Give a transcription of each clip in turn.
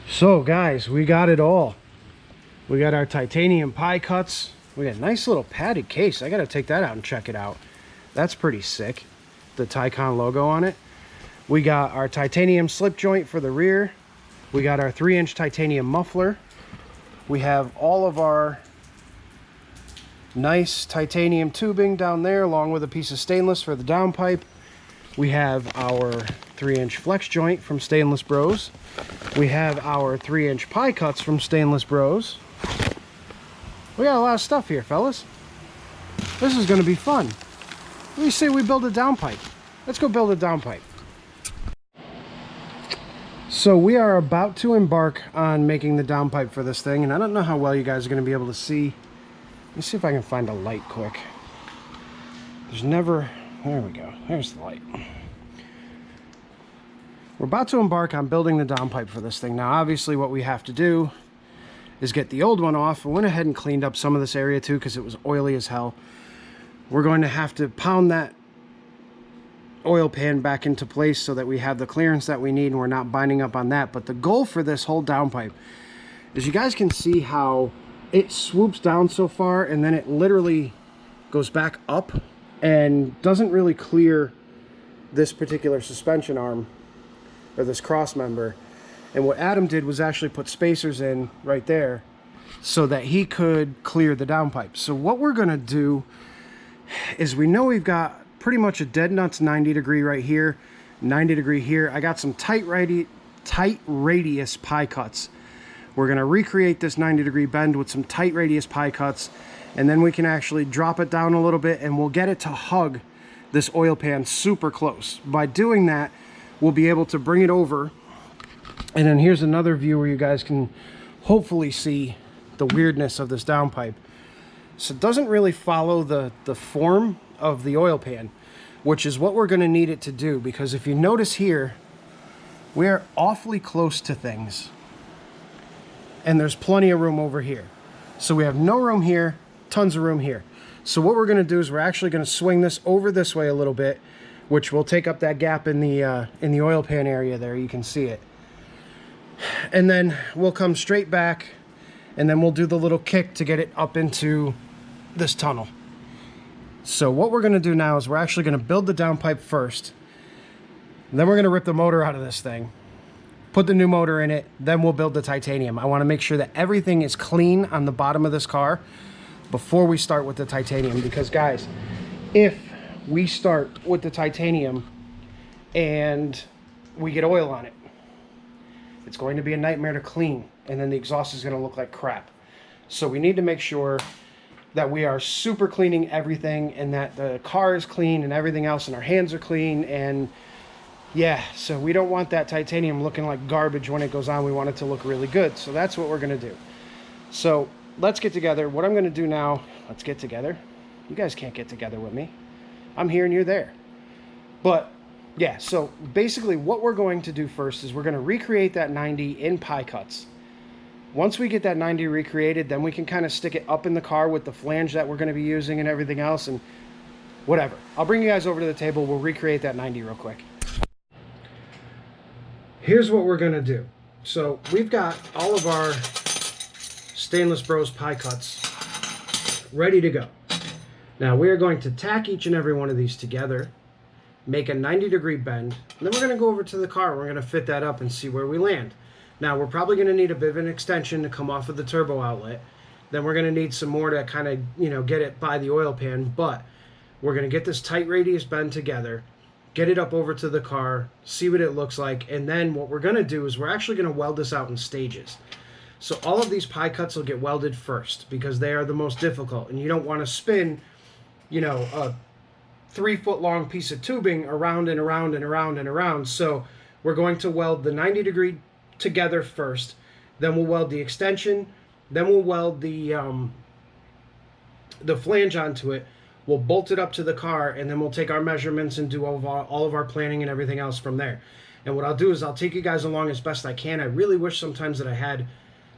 So guys, we got it all. We got our titanium pie cuts. We got a nice little padded case. I gotta take that out and check it out. That's pretty sick. The Tycon logo on it. We got our titanium slip joint for the rear. We got our 3-inch titanium muffler. We have all of our nice titanium tubing down there, along with a piece of stainless for the downpipe. We have our 3-inch flex joint from Stainless Bros. We have our 3-inch pie cuts from Stainless Bros. We got a lot of stuff here, fellas. This is going to be fun. What do you say we build a downpipe? Let's go build a downpipe. So we are about to embark on making the downpipe for this thing, and I don't know how well you guys are going to be able to see. Let me see if I can find a light quick. There's never... There we go. There's the light. We're about to embark on building the downpipe for this thing. Now, obviously, what we have to do is get the old one off. I went ahead and cleaned up some of this area, too, because it was oily as hell. We're going to have to pound that oil pan back into place so that we have the clearance that we need and we're not binding up on that. But the goal for this whole downpipe is you guys can see how it swoops down so far and then it literally goes back up and doesn't really clear this particular suspension arm or this cross member. And what Adam did was actually put spacers in right there so that he could clear the downpipe. So what we're gonna do is, we know we've got pretty much a dead nuts 90 degree right here, 90 degree here. I got some tight radius pie cuts. We're gonna recreate this 90 degree bend with some tight radius pie cuts, and then we can actually drop it down a little bit and we'll get it to hug this oil pan super close. By doing that, we'll be able to bring it over, and then here's another view where you guys can hopefully see the weirdness of this downpipe. So it doesn't really follow the form of the oil pan, which is what we're going to need it to do, because if you notice here, we're awfully close to things, and there's plenty of room over here. So we have no room here, tons of room here. So what we're going to do is we're actually going to swing this over this way a little bit, which will take up that gap in the oil pan area there. You can see it. And then we'll come straight back, and then we'll do the little kick to get it up into this tunnel. So what we're going to do now is we're actually going to build the downpipe first. Then we're going to rip the motor out of this thing, put the new motor in it, then we'll build the titanium. I want to make sure that everything is clean on the bottom of this car before we start with the titanium, because guys, if we start with the titanium and we get oil on it, it's going to be a nightmare to clean, and then the exhaust is going to look like crap. So we need to make sure that we are super cleaning everything, and that the car is clean and everything else, and our hands are clean. And yeah, so we don't want that titanium looking like garbage when it goes on. We want it to look really good. So that's what we're going to do. So let's get together. What I'm going to do now, let's get together. You guys can't get together with me. I'm here and you're there. But yeah, so basically what we're going to do first is we're going to recreate that 90 in pie cuts. Once we get that 90 recreated, then we can kind of stick it up in the car with the flange that we're going to be using and everything else, and whatever. I'll bring you guys over to the table. We'll recreate that 90 real quick. Here's what we're going to do. So we've got all of our Stainless Bros pie cuts ready to go. Now we are going to tack each and every one of these together, make a 90-degree bend, and then we're going to go over to the car. We're going to fit that up and see where we land. Now we're probably going to need a bit of an extension to come off of the turbo outlet. Then we're going to need some more to kind of, you know, get it by the oil pan, but we're going to get this tight radius bend together, get it up over to the car, see what it looks like, and then what we're going to do is we're actually going to weld this out in stages. So all of these pie cuts will get welded first because they are the most difficult, and you don't want to spin, you know, a 3-foot long piece of tubing around and around and around and around. So we're going to weld the 90-degree together first, then we'll weld the extension, then we'll weld the flange onto it. We'll bolt it up to the car, and then we'll take our measurements and do all of our planning and everything else from there. And what I'll do is I'll take you guys along as best I can. I really wish sometimes that I had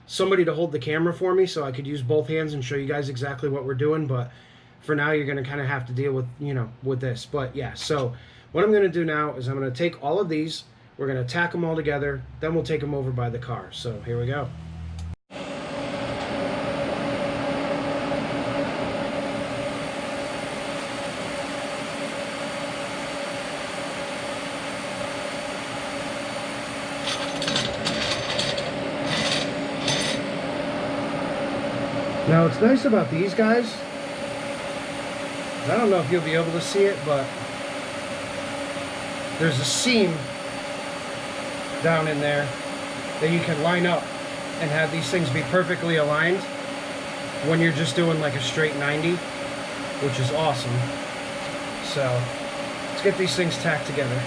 somebody to hold the camera for me so I could use both hands and show you guys exactly what we're doing, but for now you're going to kind of have to deal with, you know, with this. But yeah, so what I'm going to do now is I'm going to take all of these, we're going to tack them all together, then we'll take them over by the car. So here we go. Now what's nice about these guys, I don't know if you'll be able to see it, but there's a seam down in there that you can line up and have these things be perfectly aligned when you're just doing like a straight 90, which is awesome. So let's get these things tacked together.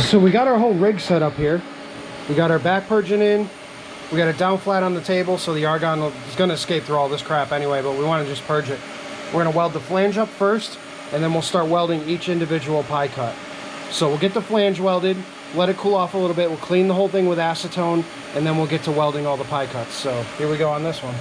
So we got our whole rig set up here. We got our back purging in. We got it down flat on the table, so the argon is going to escape through all this crap anyway, but we want to just purge it. We're going to weld the flange up first, and then we'll start welding each individual pie cut. So we'll get the flange welded, let it cool off a little bit, we'll clean the whole thing with acetone, and then we'll get to welding all the pie cuts. So here we go on this one.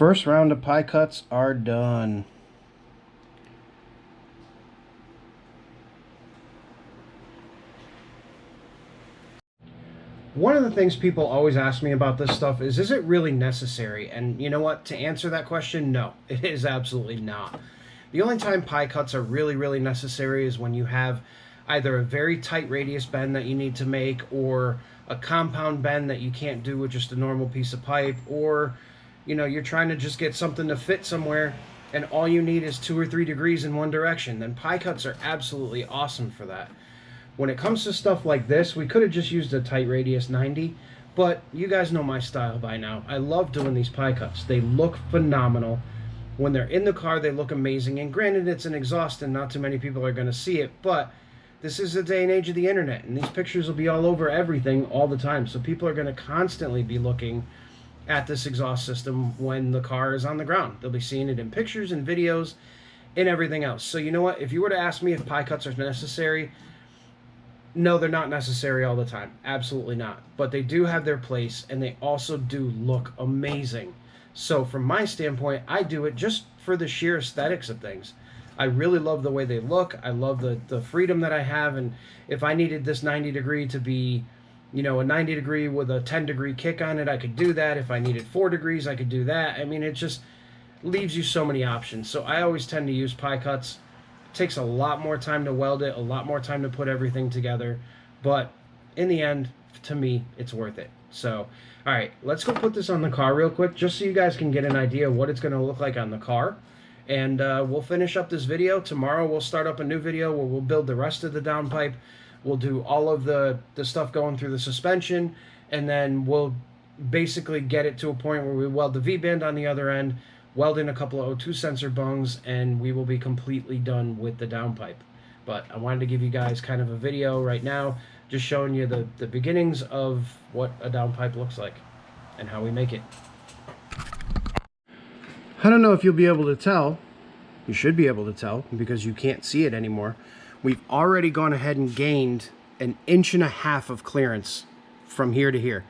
First round of pie cuts are done. One of the things people always ask me about this stuff is it really necessary? And you know what? To answer that question, no, it is absolutely not. The only time pie cuts are really necessary is when you have either a very tight radius bend that you need to make, or a compound bend that you can't do with just a normal piece of pipe, or you know, you're trying to just get something to fit somewhere and all you need is 2 or 3 degrees in one direction. Then pie cuts are absolutely awesome for that. When it comes to stuff like this, we could have just used a tight radius 90, but you guys know my style by now. I love doing these pie cuts. They look phenomenal. When they're in the car, they look amazing. And granted, it's an exhaust and not too many people are going to see it, but this is the day and age of the internet, and these pictures will be all over everything all the time. So people are going to constantly be looking at this exhaust system when the car is on the ground. They'll be seeing it in pictures and videos and everything else. So you know what? If you were to ask me if pie cuts are necessary, no, they're not necessary all the time. Absolutely not. But they do have their place, and they also do look amazing. So from my standpoint, I do it just for the sheer aesthetics of things. I really love the way they look. I love the freedom that I have. And if I needed this 90 degree to be, you know, a 90 degree with a 10 degree kick on it, I could do that. If I needed 4 degrees, I could do that. I mean, it just leaves you so many options. So I always tend to use pie cuts. Takes a lot more time to weld it, a lot more time to put everything together, but in the end, to me, it's worth it. So, all right, let's go put this on the car real quick, just so you guys can get an idea of what it's going to look like on the car, and we'll finish up this video. Tomorrow, we'll start up a new video where we'll build the rest of the downpipe. We'll do all of the stuff going through the suspension, and then we'll basically get it to a point where we weld the V-band on the other end, weld in a couple of O2 sensor bungs, and we will be completely done with the downpipe. But I wanted to give you guys kind of a video right now, just showing you the beginnings of what a downpipe looks like and how we make it. I don't know if you'll be able to tell. You should be able to tell because you can't see it anymore. We've already gone ahead and gained 1.5 inches of clearance from here to here.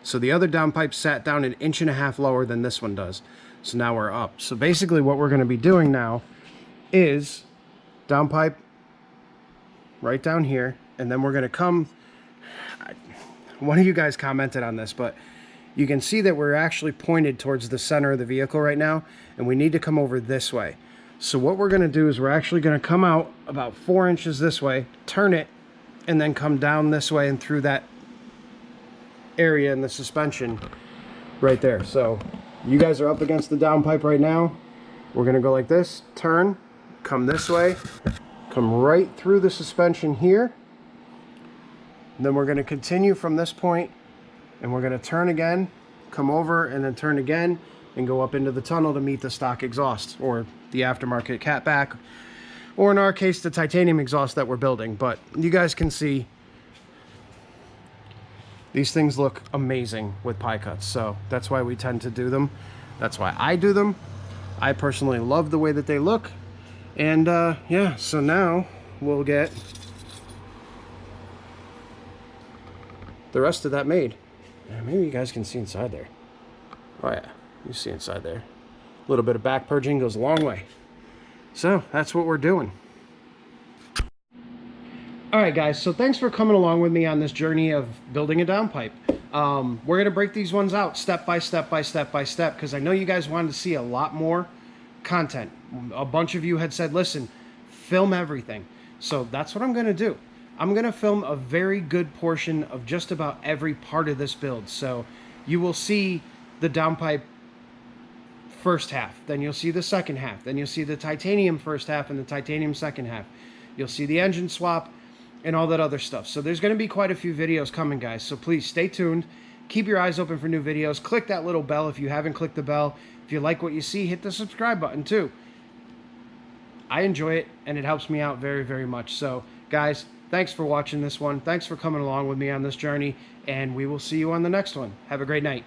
So the other downpipe sat down 1.5 inches lower than this one does. So now we're up. So basically what we're going to be doing now is downpipe right down here, and then we're going to come, one of you guys commented on this, but you can see that we're actually pointed towards the center of the vehicle right now, and we need to come over this way. So what we're going to do is we're actually going to come out about 4 inches this way, turn it, and then come down this way and through that area in the suspension right there. So you guys are up against the downpipe right now. We're going to go like this, turn, come this way, come right through the suspension here. And then we're going to continue from this point, and we're going to turn again, come over, and then turn again, and go up into the tunnel to meet the stock exhaust, or the aftermarket catback, or in our case, the titanium exhaust that we're building. But you guys can see these things look amazing with pie cuts, so that's why we tend to do them. That's why I do them. I personally love the way that they look. And yeah, so now we'll get the rest of that made. Maybe you guys can see inside there. Oh yeah, you see inside there. A little bit of back purging goes a long way. So that's what we're doing. Alright guys, so thanks for coming along with me on this journey of building a downpipe. We're going to break these ones out step by step because I know you guys wanted to see a lot more content. A bunch of you had said, listen, film everything. So that's what I'm going to do. I'm going to film a very good portion of just about every part of this build. So you will see the downpipe first half, then you'll see the second half, then you'll see the titanium first half and the titanium second half. You'll see the engine swap and all that other stuff. So there's going to be quite a few videos coming, guys. So please stay tuned. Keep your eyes open for new videos. Click that little bell if you haven't clicked the bell. If you like what you see, hit the subscribe button too. I enjoy it, and it helps me out very much. So, guys, thanks for watching this one. Thanks for coming along with me on this journey, and we will see you on the next one. Have a great night.